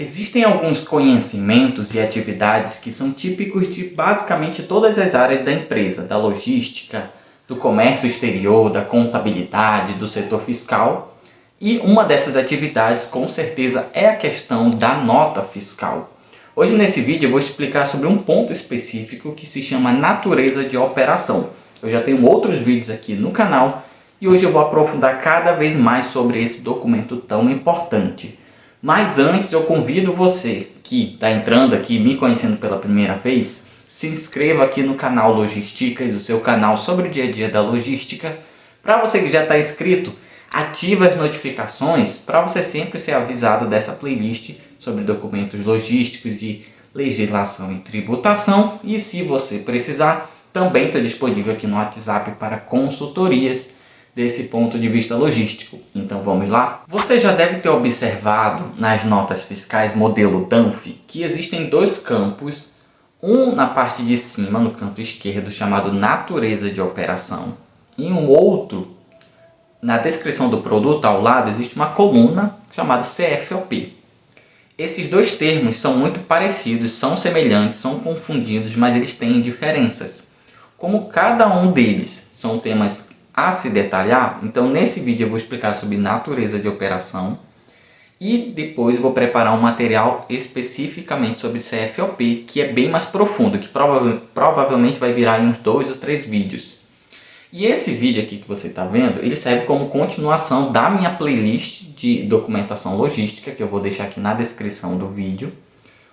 Existem alguns conhecimentos e atividades que são típicos de basicamente todas as áreas da empresa, da logística, do comércio exterior, da contabilidade, do setor fiscal. E uma dessas atividades, com certeza, é a questão da nota fiscal. Hoje nesse vídeo eu vou explicar sobre um ponto específico que se chama natureza de operação. Eu já tenho outros vídeos aqui no canal e hoje eu vou aprofundar cada vez mais sobre esse documento tão importante. Mas antes eu convido você que está entrando aqui, me conhecendo pela primeira vez, se inscreva aqui no canal Logisticas, o seu canal sobre o dia a dia da logística. Para você que já está inscrito, ative as notificações para você sempre ser avisado dessa playlist sobre documentos logísticos e legislação e tributação. E se você precisar, também estou disponível aqui no WhatsApp para consultorias desse ponto de vista logístico. Então vamos lá? Você já deve ter observado nas notas fiscais modelo DANF que existem dois campos, um na parte de cima, no canto esquerdo, chamado natureza de operação, e um outro, na descrição do produto, ao lado, existe uma coluna chamada CFOP. Esses dois termos são muito parecidos, são semelhantes, são confundidos, mas eles têm diferenças. Como cada um deles são temas a se detalhar, então nesse vídeo eu vou explicar sobre natureza de operação e depois eu vou preparar um material especificamente sobre CFOP, que é bem mais profundo, que provavelmente vai virar em uns 2 ou 3 vídeos. E esse vídeo aqui que você está vendo, ele serve como continuação da minha playlist de documentação logística, que eu vou deixar aqui na descrição do vídeo,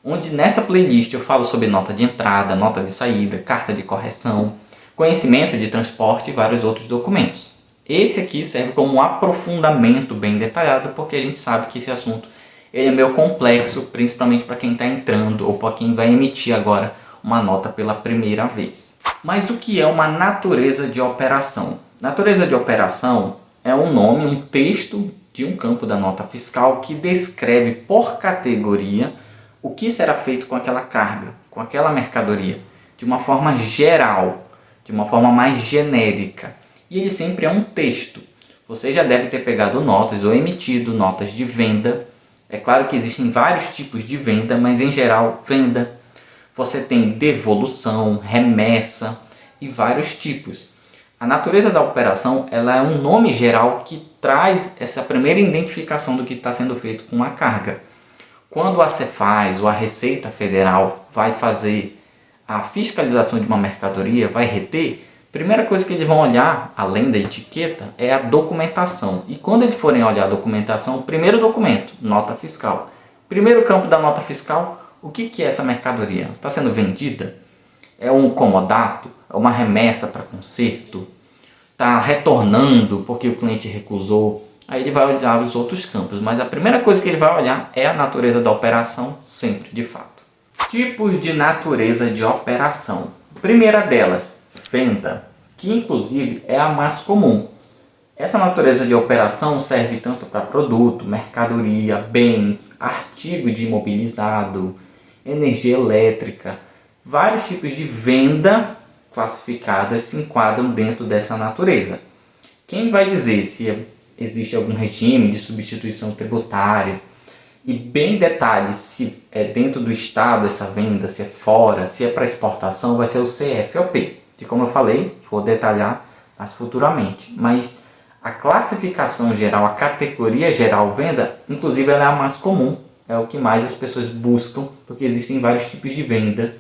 onde nessa playlist eu falo sobre nota de entrada, nota de saída, carta de correção, conhecimento de transporte e vários outros documentos. Esse aqui serve como um aprofundamento bem detalhado, porque a gente sabe que esse assunto ele é meio complexo, principalmente para quem está entrando ou para quem vai emitir agora uma nota pela primeira vez. Mas o que é uma natureza de operação? Natureza de operação é um nome, um texto de um campo da nota fiscal que descreve por categoria o que será feito com aquela carga, com aquela mercadoria, de uma forma geral, de uma forma mais genérica. E ele sempre é um texto. Você já deve ter pegado notas ou emitido notas de venda. É claro que existem vários tipos de venda, mas em geral, venda. Você tem devolução, remessa e vários tipos. A natureza da operação ela é um nome geral que traz essa primeira identificação do que está sendo feito com a carga. Quando a Cefaz ou a Receita Federal vai fazer a fiscalização de uma mercadoria, vai reter, a primeira coisa que eles vão olhar, além da etiqueta, é a documentação. E quando eles forem olhar a documentação, o primeiro documento, nota fiscal. Primeiro campo da nota fiscal, o que é essa mercadoria? Está sendo vendida? É um comodato? É uma remessa para conserto? Está retornando porque o cliente recusou? Aí ele vai olhar os outros campos, mas a primeira coisa que ele vai olhar é a natureza da operação, sempre de fato. Tipos de natureza de operação. Primeira delas, venda, que inclusive é a mais comum. Essa natureza de operação serve tanto para produto, mercadoria, bens, artigo de imobilizado, energia elétrica. Vários tipos de venda classificadas se enquadram dentro dessa natureza. Quem vai dizer se existe algum regime de substituição tributária, e bem detalhe se é dentro do estado essa venda, se é fora, se é para exportação, vai ser o CFOP. E como eu falei, vou detalhar mais futuramente. Mas a classificação geral, a categoria geral venda, inclusive ela é a mais comum. É o que mais as pessoas buscam, porque existem vários tipos de venda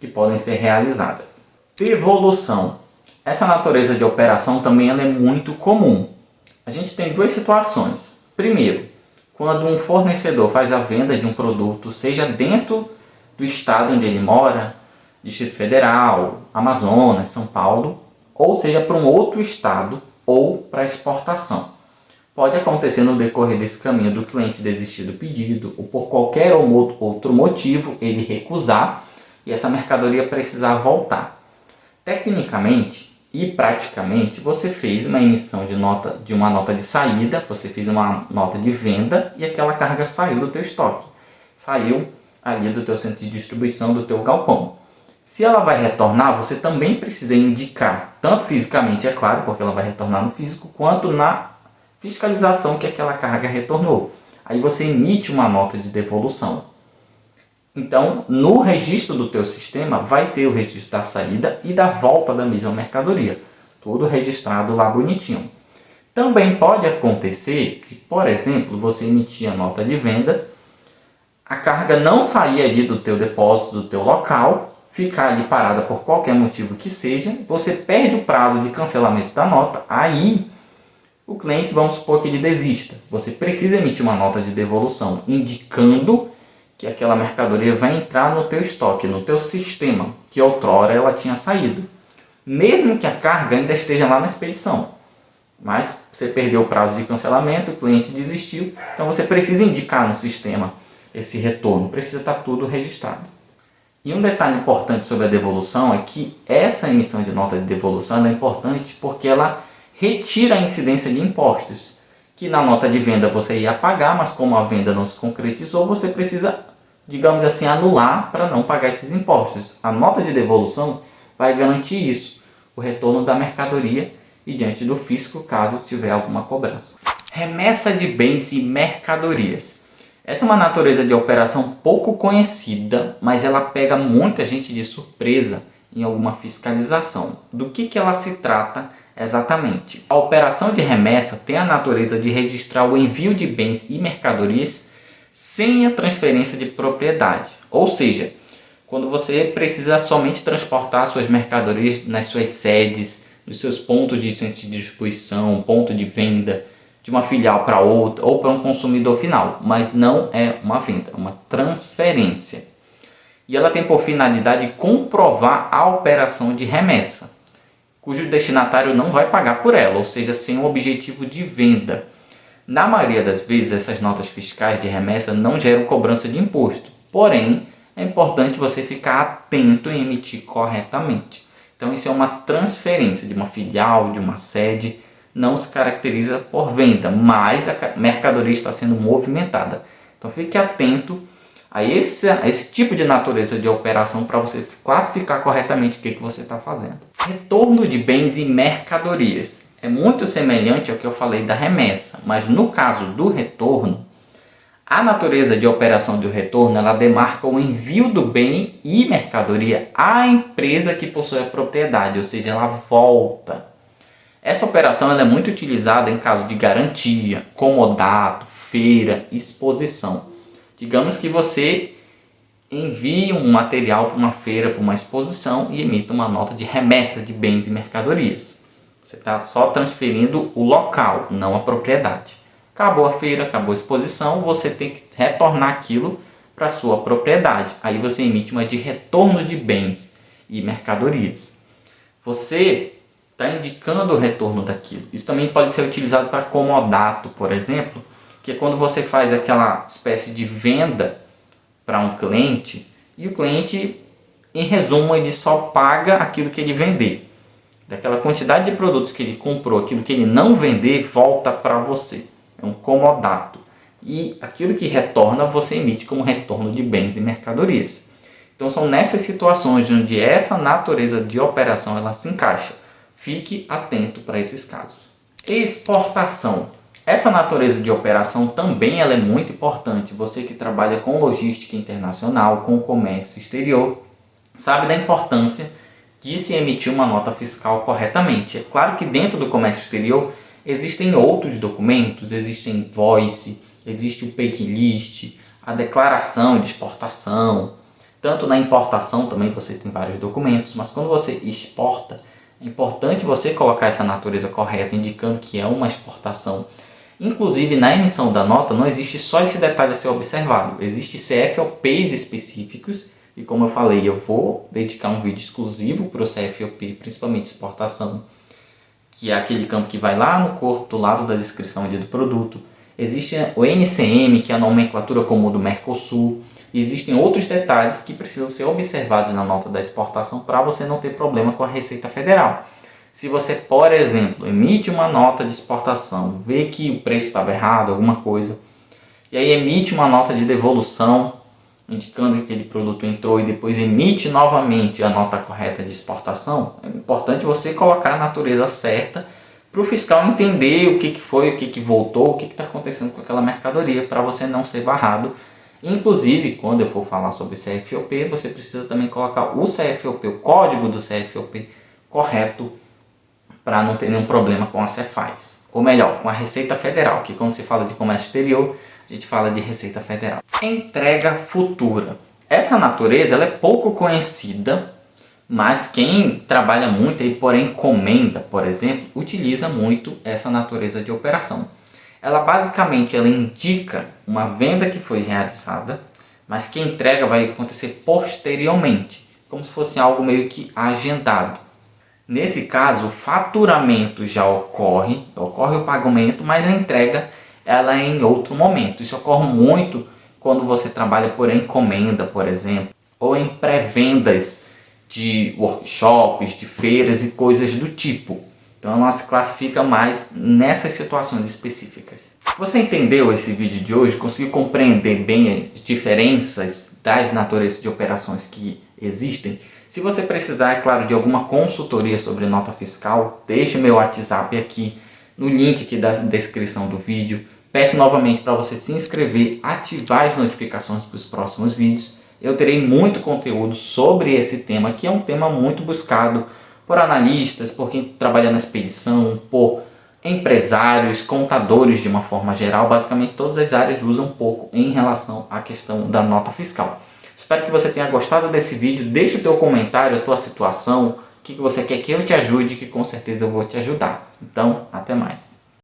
que podem ser realizadas. Devolução. Essa natureza de operação também ela é muito comum. A gente tem duas situações. Primeiro, quando um fornecedor faz a venda de um produto, seja dentro do estado onde ele mora, Distrito Federal, Amazonas, São Paulo, ou seja para um outro estado ou para exportação. Pode acontecer no decorrer desse caminho do cliente desistir do pedido ou por qualquer outro motivo ele recusar e essa mercadoria precisar voltar. Tecnicamente e praticamente você fez uma emissão de uma nota de saída, você fez uma nota de venda e aquela carga saiu do teu estoque, saiu ali do teu centro de distribuição, do teu galpão. Se ela vai retornar, você também precisa indicar, tanto fisicamente, é claro, porque ela vai retornar no físico, quanto na fiscalização que aquela carga retornou. aí você emite uma nota de devolução. Então, no registro do teu sistema, vai ter o registro da saída e da volta da mesma mercadoria. Tudo registrado lá bonitinho. Também pode acontecer que, por exemplo, você emitir a nota de venda, a carga não sair ali do teu depósito, do teu local, ficar ali parada por qualquer motivo que seja, você perde o prazo de cancelamento da nota, aí o cliente, vamos supor que ele desista. Você precisa emitir uma nota de devolução, indicando que aquela mercadoria vai entrar no teu estoque, no teu sistema, que outrora ela tinha saído. Mesmo que a carga ainda esteja lá na expedição. Mas você perdeu o prazo de cancelamento, o cliente desistiu, então você precisa indicar no sistema esse retorno, precisa estar tudo registrado. E um detalhe importante sobre a devolução é que essa emissão de nota de devolução é importante porque ela retira a incidência de impostos, que na nota de venda você ia pagar, mas como a venda não se concretizou, você precisa, digamos assim, anular para não pagar esses impostos. A nota de devolução vai garantir isso, o retorno da mercadoria e diante do fisco, caso tiver alguma cobrança. Remessa de bens e mercadorias. Essa é uma natureza de operação pouco conhecida, mas ela pega muita gente de surpresa em alguma fiscalização. Do que ela se trata exatamente? A operação de remessa tem a natureza de registrar o envio de bens e mercadorias sem a transferência de propriedade. Ou seja, quando você precisa somente transportar suas mercadorias nas suas sedes, nos seus pontos de centro de distribuição, ponto de venda, de uma filial para outra ou para um consumidor final, mas não é uma venda, é uma transferência. E ela tem por finalidade comprovar a operação de remessa, cujo destinatário não vai pagar por ela, ou seja, sem o objetivo de venda. Na maioria das vezes, essas notas fiscais de remessa não geram cobrança de imposto, porém, é importante você ficar atento em emitir corretamente. Então, isso é uma transferência de uma filial, de uma sede, não se caracteriza por venda, mas a mercadoria está sendo movimentada. Então fique atento a esse tipo de natureza de operação para você classificar corretamente o que você está fazendo. Retorno de bens e mercadorias. É muito semelhante ao que eu falei da remessa, mas no caso do retorno, a natureza de operação do retorno ela demarca o envio do bem e mercadoria à empresa que possui a propriedade, ou seja, ela volta. Essa operação ela é muito utilizada em caso de garantia, comodato, feira, exposição. Digamos que você envie um material para uma feira, para uma exposição e emita uma nota de remessa de bens e mercadorias. Você está só transferindo o local, não a propriedade. Acabou a feira, acabou a exposição, você tem que retornar aquilo para a sua propriedade. Aí você emite uma de retorno de bens e mercadorias. Você está indicando o retorno daquilo. Isso também pode ser utilizado para comodato, por exemplo, que é quando você faz aquela espécie de venda para um cliente e o cliente, em resumo, ele só paga aquilo que ele vender. Daquela quantidade de produtos que ele comprou, aquilo que ele não vender, volta para você. É um comodato. E aquilo que retorna, você emite como retorno de bens e mercadorias. Então são nessas situações onde essa natureza de operação ela se encaixa. Fique atento para esses casos. Exportação. Essa natureza de operação também ela é muito importante. Você que trabalha com logística internacional, com comércio exterior, sabe da importância de se emitir uma nota fiscal corretamente. É claro que dentro do comércio exterior existem outros documentos, existe invoice, existe o payslip, a declaração de exportação. Tanto na importação também você tem vários documentos, mas quando você exporta, é importante você colocar essa natureza correta, indicando que é uma exportação. Inclusive, na emissão da nota, não existe só esse detalhe a ser observado. Existem CFOPs específicos, e como eu falei, eu vou dedicar um vídeo exclusivo para o CFOP, principalmente exportação, que é aquele campo que vai lá no corpo, do lado da descrição ali do produto. Existe o NCM, que é a nomenclatura comum do Mercosul. Existem outros detalhes que precisam ser observados na nota da exportação para você não ter problema com a Receita Federal. Se você, por exemplo, emite uma nota de exportação, vê que o preço estava errado, alguma coisa, e aí emite uma nota de devolução, indicando que aquele produto entrou e depois emite novamente a nota correta de exportação, é importante você colocar a natureza certa para o fiscal entender o que foi, o que voltou, o que está acontecendo com aquela mercadoria, para você não ser barrado. Inclusive, quando eu for falar sobre CFOP, você precisa também colocar o CFOP, o código do CFOP correto, para não ter nenhum problema com a Cefaz. Ou melhor, com a Receita Federal, que quando se fala de comércio exterior, a gente fala de Receita Federal. Entrega futura. Essa natureza ela é pouco conhecida, mas quem trabalha muito e por encomenda, por exemplo, utiliza muito essa natureza de operação. Ela basicamente indica uma venda que foi realizada, mas que a entrega vai acontecer posteriormente, como se fosse algo meio que agendado. Nesse caso, o faturamento já ocorre o pagamento, mas a entrega ela é em outro momento. Isso ocorre muito quando você trabalha por encomenda, por exemplo, ou em pré-vendas de workshops, de feiras e coisas do tipo. Então ela se classifica mais nessas situações específicas. Você entendeu esse vídeo de hoje? Conseguiu compreender bem as diferenças das naturezas de operações que existem? Se você precisar, é claro, de alguma consultoria sobre nota fiscal, deixe meu WhatsApp aqui no link aqui da descrição do vídeo. Peço novamente para você se inscrever, ativar as notificações para os próximos vídeos. Eu terei muito conteúdo sobre esse tema, que é um tema muito buscado por analistas, por quem trabalha na expedição, por empresários, contadores de uma forma geral. Basicamente todas as áreas usam um pouco em relação à questão da nota fiscal. Espero que você tenha gostado desse vídeo. Deixe o teu comentário, a tua situação, o que você quer que eu te ajude, que com certeza eu vou te ajudar. Então, até mais.